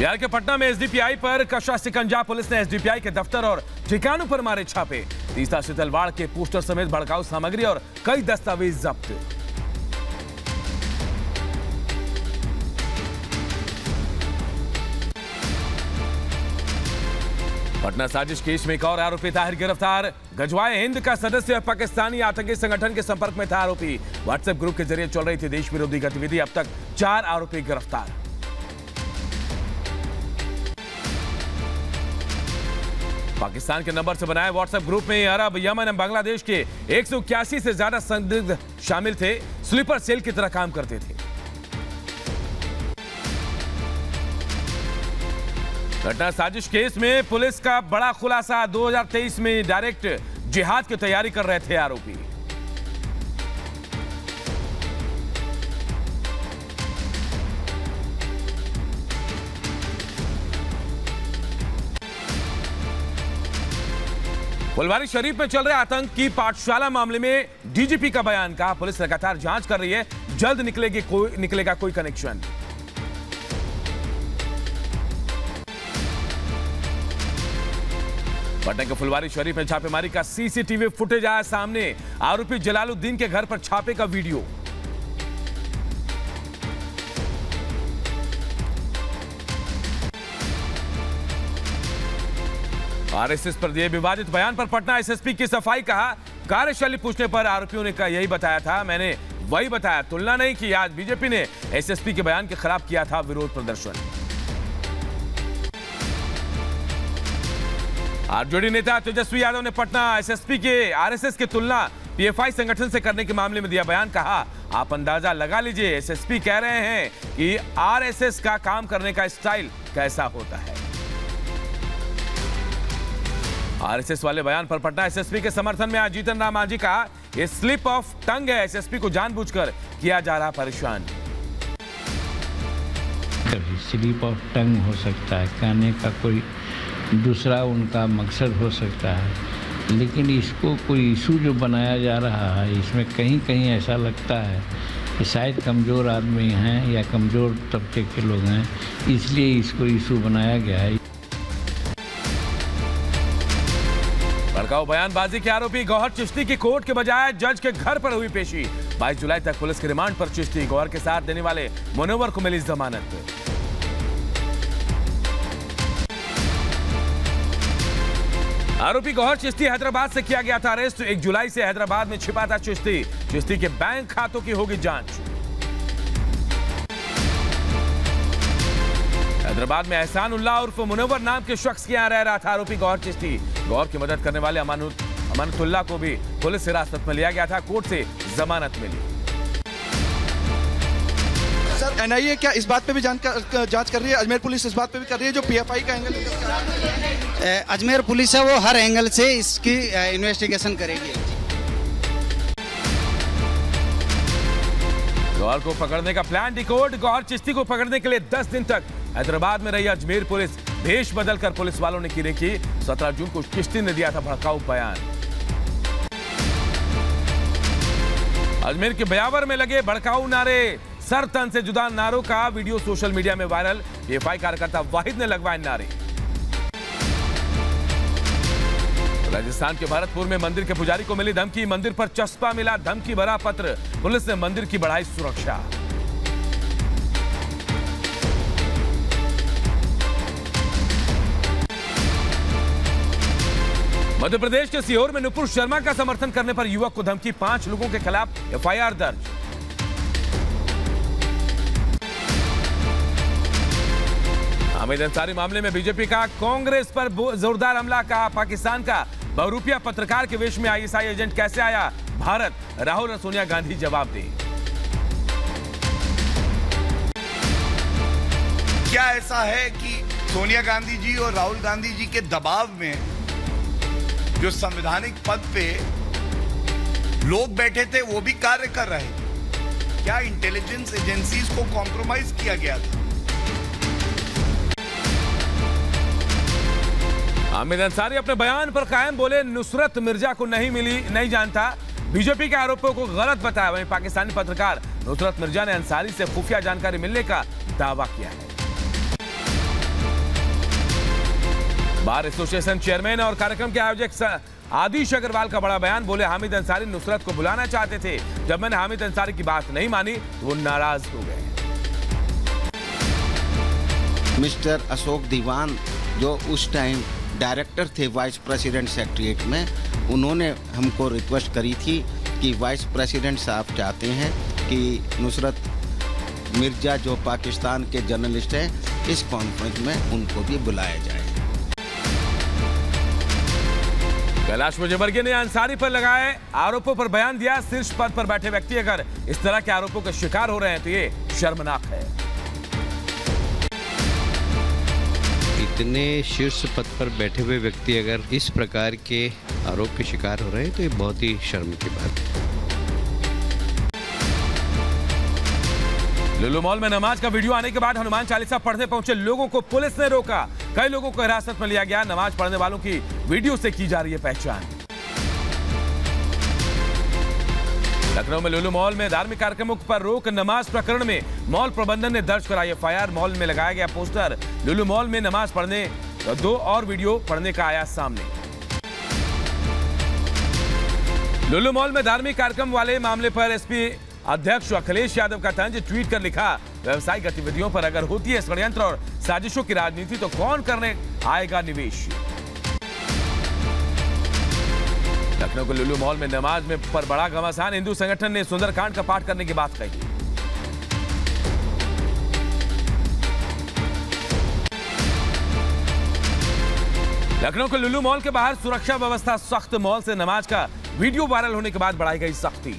बिहार के पटना में एसडीपीआई पर कशा शिकंजा। पुलिस ने एसडीपीआई के दफ्तर और ठिकानों पर मारे छापे। तीस्ता शीतलवाड़ के पोस्टर समेत भड़काऊ सामग्री और कई दस्तावेज जब्त। पटना साजिश केस में एक और आरोपी ताहिर गिरफ्तार। गजवाए हिंद का सदस्य पाकिस्तानी आतंकी संगठन के संपर्क में था आरोपी। व्हाट्सएप ग्रुप के जरिए चल रही थी देश विरोधी गतिविधि। अब तक 4 आरोपी गिरफ्तार। पाकिस्तान के नंबर से बनाए व्हाट्सएप ग्रुप में अरब, यमन और बांग्लादेश के 181 से ज्यादा संदिग्ध शामिल थे। स्लीपर सेल की तरह काम करते थे। घटना साजिश केस में पुलिस का बड़ा खुलासा। 2023 में डायरेक्ट जिहाद की तैयारी कर रहे थे आरोपी। फुलवारी शरीफ में चल रहे आतंक की पाठशाला मामले में डीजीपी का बयान। कहा पुलिस लगातार जांच कर रही है, जल्द निकलेगा कोई कनेक्शन। पटना के फुलवारी शरीफ में छापेमारी का सीसीटीवी फुटेज आया सामने। आरोपी जलालुद्दीन के घर पर छापे का वीडियो। आरएसएस पर दिए विवादित बयान पर पटना एसएसपी की सफाई। कहा कार्यशैली पूछने पर आरोपियों ने यही बताया था, मैंने वही बताया, तुलना नहीं की। आज बीजेपी ने एसएसपी के बयान के खिलाफ किया था विरोध प्रदर्शन। आरजेडी नेता तेजस्वी यादव ने पटना एसएसपी के आरएसएस की तुलना पीएफआई संगठन से करने के मामले में दिया बयान। कहा आप अंदाजा लगा लीजिए, एसएसपी कह रहे हैं कि आरएसएस का काम करने का स्टाइल कैसा होता है। आरएसएस वाले बयान पर पटना एसएसपी के समर्थन में आज जीतन राम मांझी। कहा यह स्लिप ऑफ टंग है, एसएसपी को जानबूझकर किया जा रहा परेशान। कभी स्लिप ऑफ टंग हो सकता है, कहने का कोई दूसरा उनका मकसद हो सकता है, लेकिन इसको कोई इशू जो बनाया जा रहा है, इसमें कहीं कहीं ऐसा लगता है कि शायद कमज़ोर आदमी हैं या कमज़ोर तबके के लोग हैं, इसलिए इसको इशू बनाया गया है। भड़काऊ बयानबाजी के आरोपी गौहर चिश्ती की कोर्ट के बजाय जज के घर पर हुई पेशी। 22 जुलाई तक पुलिस के रिमांड पर चिश्ती। गौहर के साथ देने वाले मुनव्वर को मिली जमानत। आरोपी गौहर चिश्ती हैदराबाद से किया गया था अरेस्ट। 1 जुलाई से हैदराबाद में छिपा था चिश्ती। चिश्ती के बैंक खातों की होगी जांच। हैदराबाद में एहसान उल्लाह उर्फ मुनव्वर नाम के शख्स के यहां रह रहा था आरोपी गौहर चिश्ती। गौहर की मदद करने वाले अमानतुल्लाह को भी पुलिस हिरासत में लिया गया था। कोर्ट से जमानत मिली। सर एनआईए क्या इस बात पे भी जांच कर रही है? अजमेर पुलिस इस बात पे भी कर रही है जो पीएफआई का एंगल है? अजमेर पुलिस है वो हर एंगल से इसकी इन्वेस्टिगेशन करेगी। गौहर को पकड़ने का प्लान डिकोड। गौहर चिश्ती को पकड़ने के लिए 10 दिन तक हैदराबाद में रही अजमेर पुलिस। भेष बदलकर पुलिस वालों ने की रेकी। 17 जून को चिश्ती ने दिया था भड़काऊ बयान। अजमेर के ब्यावर में लगे भड़काऊ नारे। सर तन से जुदा नारों का वीडियो सोशल मीडिया में वायरल। पीएफआई कार्यकर्ता वाहिद ने लगवाए नारे। राजस्थान के भरतपुर में मंदिर के पुजारी को मिली धमकी। मंदिर पर चस्पा मिला, धमकी भरा पत्र। पुलिस ने मंदिर की बढ़ाई सुरक्षा। मध्य प्रदेश के सीहोर में नुपुर शर्मा का समर्थन करने पर युवक को धमकी। 5 लोगों के खिलाफ एफआईआर दर्ज। हामिद अंसारी मामले में बीजेपी का कांग्रेस पर जोरदार हमला। कहा पाकिस्तान का बहुरूपिया पत्रकार के वेश में आईएसआई एजेंट कैसे आया भारत? राहुल और सोनिया गांधी जवाब दें। क्या ऐसा है कि सोनिया गांधी जी और राहुल गांधी जी के दबाव में जो संवैधानिक पद पे लोग बैठे थे वो भी कार्य कर रहे थे? क्या इंटेलिजेंस एजेंसीज को कॉम्प्रोमाइज किया गया था? हामिद अंसारी अपने बयान पर कायम। बोले नुसरत मिर्जा को नहीं जानता। बीजेपी के आरोपों को गलत बताया। वहीं पाकिस्तानी पत्रकार नुसरत मिर्जा ने अंसारी से खुफिया जानकारी मिलने का दावा किया है। बार एसोसिएशन चेयरमैन और कार्यक्रम के आयोजक आदिश अग्रवाल का बड़ा बयान। बोले हामिद अंसारी नुसरत को बुलाना चाहते थे, जब मैंने हामिद अंसारी की बात नहीं मानी तो वो नाराज हो गए। मिस्टर अशोक दीवान जो उस टाइम डायरेक्टर थे वाइस प्रेसिडेंट सेक्रेटरीट में, उन्होंने हमको रिक्वेस्ट करी थी कि वाइस प्रेसिडेंट साहब चाहते हैं कि नुसरत मिर्जा जो पाकिस्तान के जर्नलिस्ट हैं, इस कॉन्फ्रेंस में उनको भी बुलाया जाए। कैलाश विजयवर्गीय ने अंसारी पर लगाए आरोपों पर बयान दिया। शीर्ष पद पर बैठे व्यक्ति अगर इस तरह के आरोपों का शिकार हो रहे हैं तो ये शर्मनाक है। इतने शीर्ष पद पर बैठे हुए व्यक्ति अगर इस प्रकार के आरोप के शिकार हो रहे हैं तो ये बहुत ही शर्म की बात है। लुलु मॉल में नमाज का वीडियो आने के बाद हनुमान चालीसा पढ़ने पहुंचे लोगों को पुलिस ने रोका। कई लोगों को हिरासत में लिया गया। नमाज पढ़ने वालों की वीडियो से की जा रही है पहचान। लखनऊ में लुलु मॉल में धार्मिक कार्यक्रमों पर रोक, नमाज प्रकरण में मॉल प्रबंधन ने दर्ज कराई एफआईआर। मॉल में लगाया गया पोस्टर, लुलु मॉल में नमाज पढ़ने, दो और वीडियो पढ़ने का आया सामने। लुलु मॉल में धार्मिक कार्यक्रम वाले मामले पर एसपी अध्यक्ष अखिलेश यादव का तंज। ट्वीट कर लिखा, व्यवसायिक गतिविधियों पर अगर होती है षड्यंत्र और साजिशों की राजनीति तो कौन करने आएगा निवेश। लखनऊ के लुलु मॉल में नमाज में पर बड़ा घमासान। हिंदू संगठन ने सुंदरकांड का पाठ करने की बात कही। लखनऊ के लुलु मॉल के बाहर सुरक्षा व्यवस्था सख्त। मॉल से नमाज का वीडियो वायरल होने के बाद बढ़ाई गई सख्ती।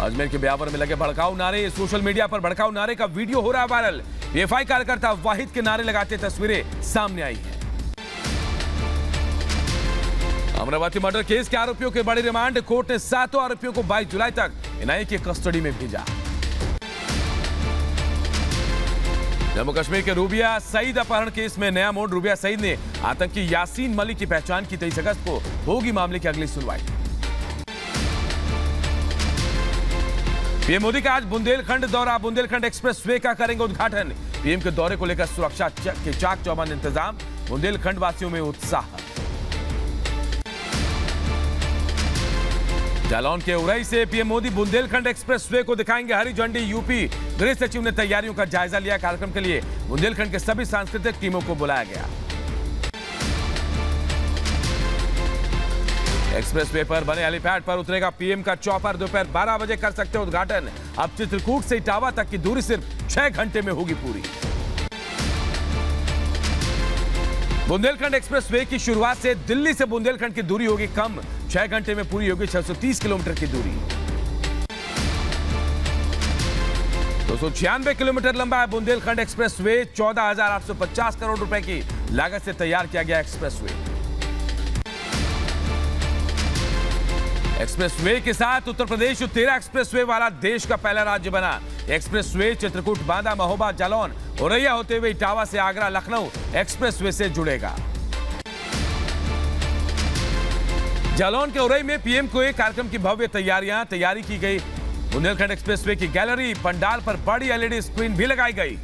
अजमेर के ब्यावर में लगे भड़काऊ नारे। सोशल मीडिया पर भड़काऊ नारे का वीडियो हो रहा है वायरल। पीएफआई कार्यकर्ता वाहिद के नारे लगाते तस्वीरें सामने आई हैं। अमरावती मर्डर केस के आरोपियों के बड़ी रिमांड। कोर्ट ने 7 आरोपियों को 22 जुलाई तक एनआईए की कस्टडी में भेजा। जम्मू कश्मीर के रूबिया सईद अपहरण केस में नया मोड़। रूबिया सईद ने आतंकी यासीन मलिक की पहचान की। 23 अगस्त को होगी मामले की अगली सुनवाई। पीएम मोदी का आज बुंदेलखंड दौरा। बुंदेलखंड एक्सप्रेसवे का करेंगे उद्घाटन। पीएम के दौरे को लेकर सुरक्षा के चाक चौबंद इंतजाम। बुंदेलखंड वासियों में उत्साह। जालौन के उरई से पीएम मोदी बुंदेलखंड एक्सप्रेसवे को दिखाएंगे हरी झंडी। यूपी गृह सचिव ने तैयारियों का जायजा लिया। कार्यक्रम के लिए बुंदेलखंड के सभी सांस्कृतिक टीमों को बुलाया गया। एक्सप्रेसवे पर बने हेलीपैड पर उतरेगा पीएम का चॉपर। दोपहर 12 बजे कर सकते हैं उद्घाटन। अब चित्रकूट से इटावा तक की दूरी सिर्फ 6 घंटे में होगी पूरी। बुंदेलखंड एक्सप्रेसवे की शुरुआत से दिल्ली से बुंदेलखंड की दूरी होगी कम। 6 घंटे में पूरी होगी 630 किलोमीटर की दूरी। 296 किलोमीटर लंबा है बुंदेलखंड एक्सप्रेसवे। 14,850 करोड़ रुपए की लागत से तैयार किया गया एक्सप्रेसवे। एक्सप्रेसवे के साथ उत्तर प्रदेश 13 एक्सप्रेसवे वाला देश का पहला राज्य बना। एक्सप्रेसवे चित्रकूट, बांदा, महोबा, जालौन, औरैया होते हुए इटावा से आगरा, लखनऊ एक्सप्रेसवे से जुड़ेगा। जालौन के औरई में पीएम को एक कार्यक्रम की भव्य तैयारी की गई। बुंदेलखंड एक्सप्रेसवे की गैलरी पंडाल पर बड़ी एलईडी स्क्रीन भी लगाई गई।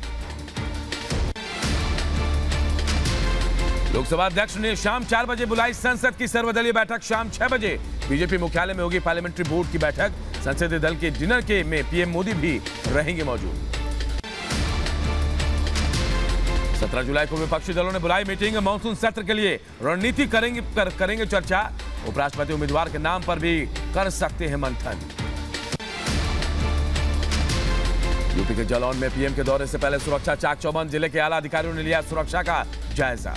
लोकसभा अध्यक्ष ने शाम 4 बजे बुलाई संसद की सर्वदलीय बैठक। शाम 6 बजे बीजेपी मुख्यालय में होगी पार्लियामेंट्री बोर्ड की बैठक। संसदीय दल के डिनर के में पीएम मोदी भी रहेंगे मौजूद। 17 जुलाई को विपक्षी दलों ने बुलाई मीटिंग। मानसून सत्र के लिए रणनीति करेंगे चर्चा। उपराष्ट्रपति उम्मीदवार के नाम पर भी कर सकते हैं मंथन। यूपी के जालौन में पीएम के दौरे से पहले सुरक्षा चाक चौबंद। जिले के आला अधिकारियों ने लिया सुरक्षा का जायजा।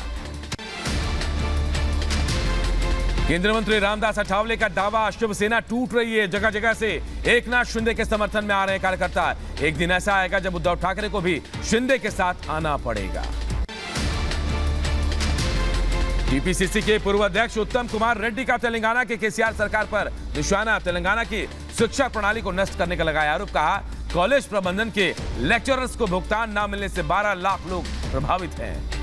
केंद्रीय मंत्री रामदास अठावले का दावा, शिवसेना टूट रही है। जगह जगह से एकनाथ शिंदे के समर्थन में आ रहे हैं कार्यकर्ता। एक दिन ऐसा आएगा जब उद्धव ठाकरे को भी शिंदे के साथ आना पड़ेगा। टीपीसीसी के पूर्व अध्यक्ष उत्तम कुमार रेड्डी का तेलंगाना के केसीआर सरकार पर निशाना। तेलंगाना की शिक्षा प्रणाली को नष्ट करने का लगाया आरोप। कहा, कॉलेज प्रबंधन के लेक्चरर्स को भुगतान न मिलने से 12 लाख लोग प्रभावित हैं।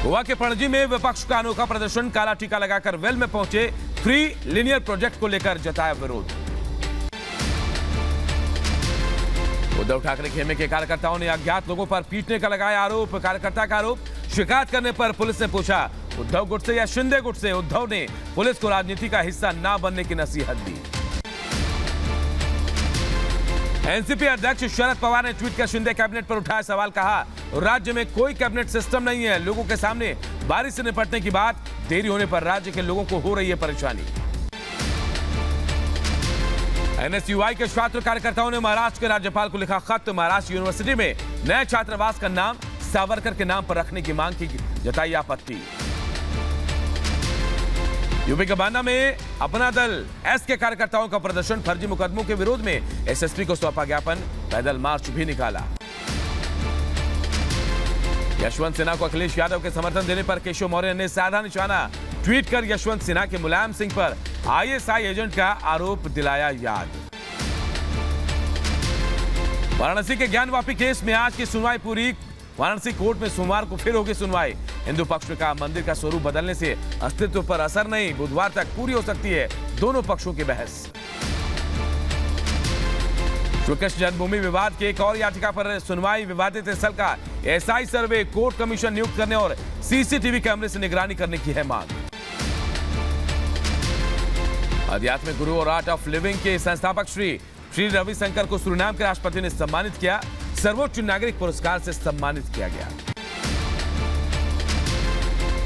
गोवा के पणजी में विपक्ष का अनोखा प्रदर्शन। काला टीका लगाकर वेल में पहुंचे 3 लिनियर प्रोजेक्ट को लेकर जताया विरोध। उद्धव ठाकरे खेमे के कार्यकर्ताओं ने अज्ञात लोगों पर पीटने का लगाया आरोप। कार्यकर्ता का आरोप, शिकायत करने पर पुलिस ने पूछा उद्धव गुट से या शिंदे गुट से। उद्धव ने पुलिस को राजनीति का हिस्सा ना बनने की नसीहत दी। एनसीपी अध्यक्ष शरद पवार ने ट्वीट कर शिंदे कैबिनेट पर उठाया सवाल। कहा राज्य में कोई कैबिनेट सिस्टम नहीं है, लोगों के सामने बारिश से निपटने की बात, देरी होने पर राज्य के लोगों को हो रही है परेशानी। एनएसयूआई के छात्र कार्यकर्ताओं ने महाराष्ट्र के राज्यपाल को लिखा खत। महाराष्ट्र यूनिवर्सिटी में नए छात्रावास का नाम सावरकर के नाम पर रखने की मांग की, जताई आपत्ति। यूपी के बांदा में अपना दल एस के कार्यकर्ताओं का प्रदर्शन, फर्जी मुकदमों के विरोध में एसएसपी को सौंपा ज्ञापन, पैदल मार्च भी निकाला। यशवंत सिन्हा को अखिलेश यादव के समर्थन देने पर केशव मौर्य ने साधा निशाना। ट्वीट कर यशवंत सिन्हा के मुलायम सिंह पर आईएसआई एजेंट का आरोप दिलाया याद। वाराणसी के ज्ञानवापी केस में आज की सुनवाई पूरी। वाराणसी कोर्ट में सोमवार को फिर होगी सुनवाई। हिंदू पक्ष का मंदिर का स्वरूप बदलने से अस्तित्व पर असर नहीं, बुधवार तक पूरी हो सकती है दोनों पक्षों की बहस। श्री कृष्ण जन्मभूमि विवाद की एक और याचिका पर सुनवाई। विवादित स्थल का एसआई सर्वे, कोर्ट कमीशन नियुक्त करने और सीसीटीवी कैमरे से निगरानी करने की है मांग। आध्यात्मिक गुरु और आर्ट ऑफ लिविंग के संस्थापक श्री रविशंकर को सूरीनाम के राष्ट्रपति ने सम्मानित किया। सर्वोच्च नागरिक पुरस्कार से सम्मानित किया गया।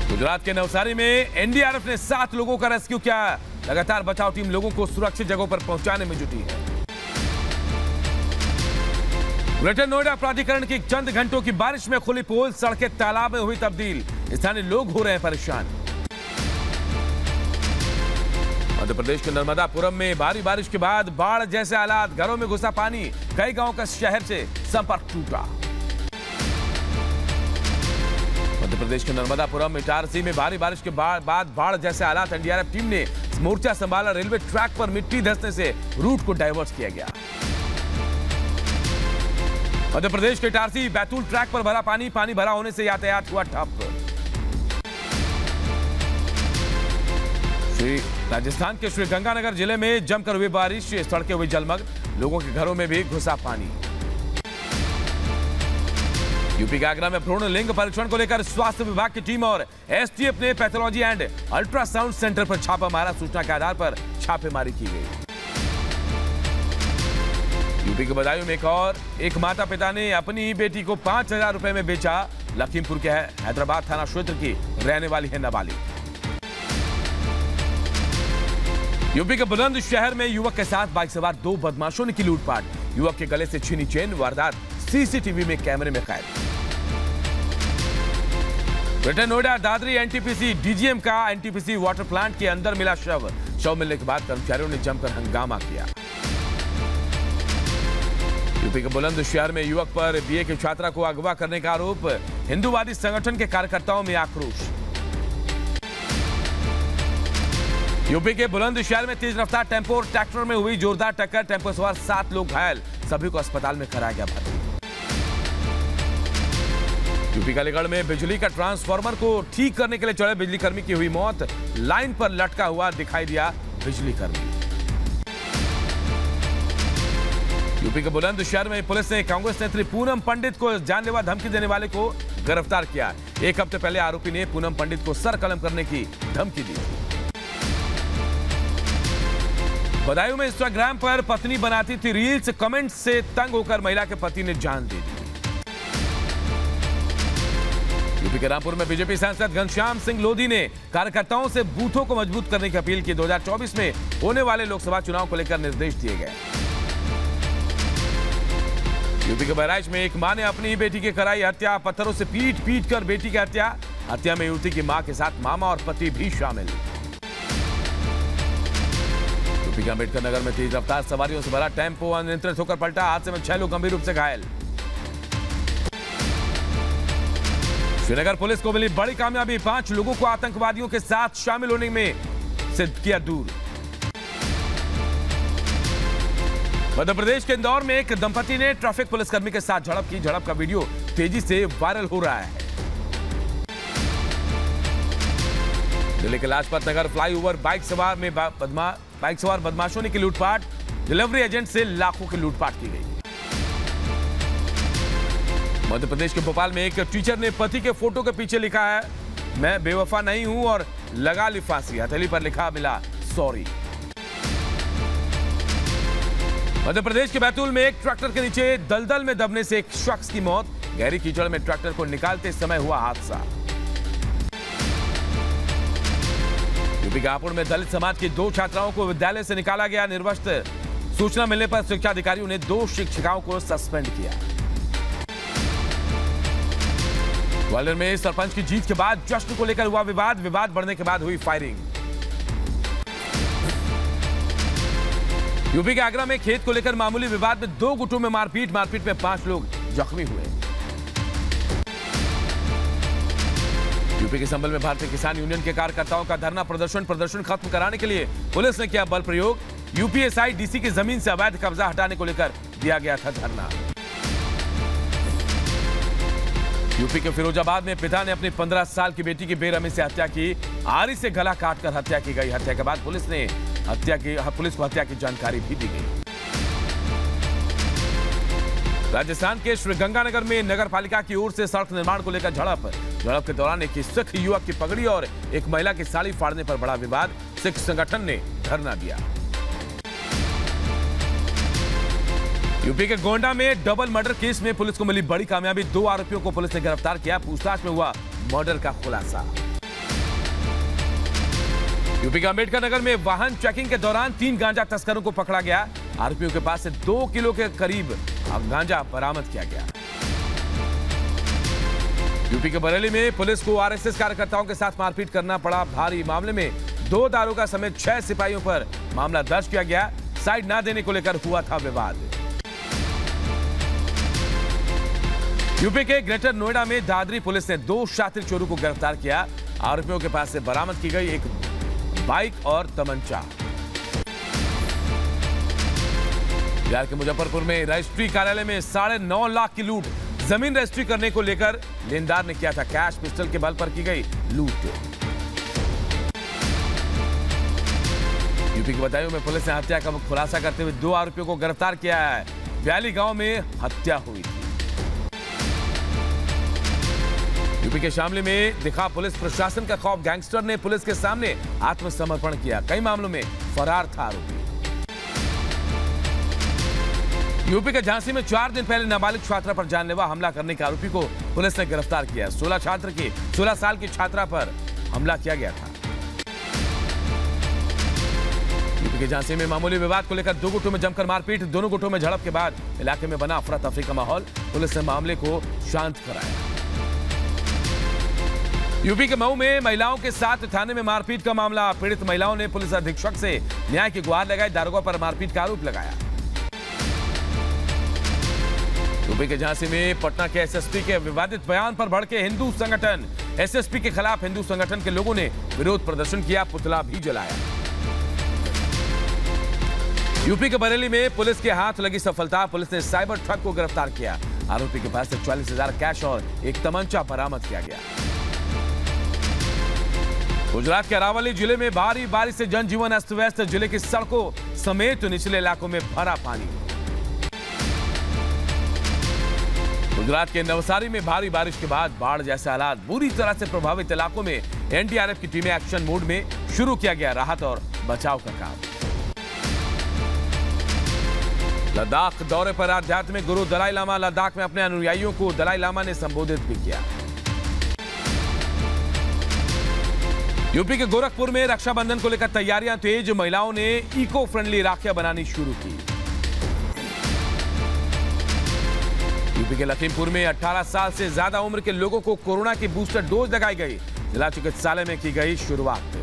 गुजरात के नवसारी में एनडीआरएफ ने 7 लोगों का रेस्क्यू किया। लगातार बचाव टीम लोगों को सुरक्षित जगहों पर पहुंचाने में जुटी है। ग्रेटर नोएडा प्राधिकरण की चंद घंटों की बारिश में खुली पोल, सड़कें तालाब में हुई तब्दील, स्थानीय लोग हो रहे हैं परेशान। मध्य प्रदेश के नर्मदापुरम में भारी बारिश के बाद बाढ़ जैसे हालात, घरों में घुसा पानी, कई गांवों का शहर से संपर्क टूटा। मध्य प्रदेश के नर्मदापुरम इटारसी में भारी बारिश के बाद बाढ़ जैसे हालात। एनडीआरएफ टीम ने मोर्चा संभाला। रेलवे ट्रैक पर मिट्टी धंसने से रूट को डाइवर्ट किया गया। मध्य प्रदेश के इटारसी बैतूल ट्रैक पर भरा पानी भरा होने से यातायात हुआ ठप। राजस्थान के श्रीगंगानगर जिले में जमकर हुई बारिश, सड़कें हुई जलमग्न, लोगों के घरों में भी घुसा पानी। यूपी के आगरा में भ्रूण लिंग परीक्षण को लेकर स्वास्थ्य विभाग की टीम और एसटीएफ ने पैथोलॉजी एंड अल्ट्रासाउंड सेंटर पर छापा मारा। सूचना के आधार पर छापेमारी की गई। यूपी के बदायूं में एक माता पिता ने अपनी ही बेटी को 5,000 रुपए में बेचा। लखीमपुर के हैदराबाद थाना क्षेत्र की रहने वाली है नाबालिग। यूपी के बुलंदशहर में युवक के साथ बाइक सवार 2 बदमाशों ने की लूटपाट। युवक के गले से छीनी चेन, वारदात सीसीटीवी में कैमरे में कैद। Greater Noida Dadri NTPC DGM का एनटीपीसी वाटर प्लांट के अंदर मिला शव मिलने के बाद कर्मचारियों ने जमकर हंगामा किया। यूपी के बुलंदशहर में युवक पर बीए की छात्रा को अगवा करने का आरोप। हिंदूवादी संगठन के कार्यकर्ताओं में आक्रोश। यूपी के बुलंदशहर में तेज रफ्तार टेंपो और ट्रैक्टर में हुई जोरदार टक्कर। टेंपो सवार 7 लोग घायल, सभी को अस्पताल में कराया गया भर्ती। यूपी के अलीगढ़ में बिजली का ट्रांसफार्मर को ठीक करने के लिए चढ़े बिजली कर्मी की हुई मौत। लाइन पर लटका हुआ दिखाई दिया बिजली कर्मी। यूपी के बुलंदशहर में पुलिस ने कांग्रेस नेत्री पूनम पंडित को जानलेवा धमकी देने वाले को गिरफ्तार किया। 1 हफ्ते पहले आरोपी ने पूनम पंडित को सर कलम करने की धमकी दी। बदायूं में इंस्टाग्राम पर पत्नी बनाती थी रील्स, कमेंट्स से तंग होकर महिला के पति ने जान दे दी। यूपी के रामपुर में बीजेपी सांसद घनश्याम सिंह लोधी ने कार्यकर्ताओं से बूथों को मजबूत करने की अपील की। 2024 में होने वाले लोकसभा चुनाव को लेकर निर्देश दिए गए। यूपी के बहराइच में एक मां ने अपनी ही बेटी की कराई हत्या। पत्थरों से पीट कर बेटी की हत्या। हत्या में युवती की मां के साथ मामा और पति भी शामिल। यूपी के अम्बेडकर नगर में तेज रफ्तार सवारियों से भरा टेंपो अनियंत्रित होकर पलटा। हादसे में 6 लोग गंभीर रूप से घायल। श्रीनगर पुलिस को मिली बड़ी कामयाबी। 5 लोगों को आतंकवादियों के साथ शामिल होने में से किया दूर। मध्य प्रदेश के इंदौर में एक दंपति ने ट्रैफिक पुलिसकर्मी के साथ झड़प की। झड़प का वीडियो तेजी से वायरल हो रहा है। दिल्ली के लाजपत नगर फ्लाईओवर बाइक सवार बदमाशों ने की लूटपाट। डिलीवरी एजेंट से लाखों की लूटपाट की गई। मध्य प्रदेश के भोपाल में एक टीचर ने पति के फोटो के पीछे लिखा है, मैं बेवफा नहीं हूं, और लगा ली फांसी। हथेली पर लिखा मिला सॉरी। मध्य प्रदेश के बैतूल में एक ट्रैक्टर के नीचे दलदल में दबने से एक शख्स की मौत। गहरी कीचड़ में ट्रैक्टर को निकालते समय हुआ हादसा। यूपी के हापुड़ में दलित समाज की 2 छात्राओं को विद्यालय से निकाला गया निर्वस्त्र। सूचना मिलने पर शिक्षा अधिकारियों ने 2 शिक्षिकाओं को सस्पेंड किया। ग्वालियर में सरपंच की जीत के बाद जश्न को लेकर हुआ विवाद बढ़ने के बाद हुई फायरिंग। यूपी के आगरा में खेत को लेकर मामूली विवाद में 2 गुटों में मारपीट में 5 लोग जख्मी हुए। यूपी के संभल में भारतीय किसान यूनियन के कार्यकर्ताओं का धरना प्रदर्शन खत्म कराने के लिए पुलिस ने किया बल प्रयोग। यूपीएसआई डीसी की जमीन से अवैध कब्जा हटाने को लेकर दिया गया था धरना। यूपी के फिरोजाबाद में पिता ने अपनी 15 साल की बेटी की बेरहमी से हत्या की। आरी से गला काटकर हत्या की गई। हत्या के बाद पुलिस को हत्या की जानकारी भी दी गई। राजस्थान के श्रीगंगानगर में नगर पालिका की ओर से सड़क निर्माण को लेकर झड़प के दौरान एक सिख युवक की पगड़ी और एक महिला की साड़ी फाड़ने पर बड़ा विवाद। सिख संगठन ने धरना दिया। यूपी के गोंडा में डबल मर्डर केस में पुलिस को मिली बड़ी कामयाबी। 2 आरोपियों को पुलिस ने गिरफ्तार किया। पूछताछ में हुआ मर्डर का खुलासा। यूपी के अंबेडकर नगर में वाहन चेकिंग के दौरान 3 गांजा तस्करों को पकड़ा गया। आरोपियों के पास से 2 किलो के करीब गांजा बरामद किया गया। यूपी के बरेली में पुलिस को आरएसएस कार्यकर्ताओं के साथ मारपीट करना पड़ा भारी। मामले में 2 दारोगा समेत 6 सिपाहियों पर मामला दर्ज किया गया। साइड ना देने को लेकर हुआ था विवाद। यूपी के ग्रेटर नोएडा में दादरी पुलिस ने 2 शातिर चोरों को गिरफ्तार किया। आरोपियों के पास से बरामद की गई एक बाइक और तमंचा। बिहार के मुजफ्फरपुर में रजिस्ट्री कार्यालय में 9.5 लाख की लूट। जमीन रजिस्ट्री करने को लेकर लेनदार ने किया था कैश। पिस्टल के बल पर की गई लूट। यूपी के बदायूं में पुलिस ने हत्या का खुलासा करते हुए 2 आरोपियों को गिरफ्तार किया है। व्याली गांव में हत्या हुई थी। यूपी के शामली में दिखा पुलिस प्रशासन का खौफ। गैंगस्टर ने पुलिस के सामने आत्मसमर्पण किया। कई मामलों में फरार था आरोपी। यूपी के झांसी में 4 दिन पहले नाबालिग छात्रा पर जानलेवा हमला करने के आरोपी को पुलिस ने गिरफ्तार किया। 16 साल की छात्रा पर हमला किया गया था। यूपी के झांसी में मामूली विवाद को लेकर 2 गुटों में जमकर मारपीट। दोनों गुटों में झड़प के बाद इलाके में बना अफरा तफरी का माहौल। पुलिस ने मामले को शांत कराया। यूपी के मऊ में महिलाओं के साथ थाने में मारपीट का मामला। पीड़ित महिलाओं ने पुलिस अधीक्षक से न्याय की गुहार लगाई। दारोगा पर मारपीट का आरोप लगाया। यूपी के झांसी में पटना के एसएसपी के विवादित बयान पर भड़के हिंदू संगठन। एसएसपी के खिलाफ हिंदू संगठन के लोगों ने विरोध प्रदर्शन किया। पुतला भी जलाया। यूपी के बरेली में पुलिस के हाथ लगी सफलता। पुलिस ने साइबर ठग को गिरफ्तार किया। आरोपी के पास से 40,000 कैश और एक तमंचा बरामद किया गया। गुजरात के अरावली जिले में भारी बारिश से जनजीवन अस्त व्यस्त। जिले की सड़कों समेत निचले इलाकों में भरा पानी। गुजरात के नवसारी में भारी बारिश के बाद बाढ़ जैसे हालात। बुरी तरह से प्रभावित इलाकों में एनडीआरएफ की टीमें एक्शन मोड में। शुरू किया गया राहत और बचाव का काम। लद्दाख दौरे पर आध्यात्मिक गुरु दलाई लामा। लद्दाख में अपने अनुयायियों को दलाई लामा ने संबोधित भी किया। यूपी के गोरखपुर में रक्षाबंधन को लेकर तैयारियां तेज। महिलाओं ने इको फ्रेंडली राखियां बनानी शुरू की। यूपी के लखीमपुर में 18 साल से ज्यादा उम्र के लोगों को कोरोना की बूस्टर डोज लगाई गई। जिला चिकित्सालय में की गई शुरुआत।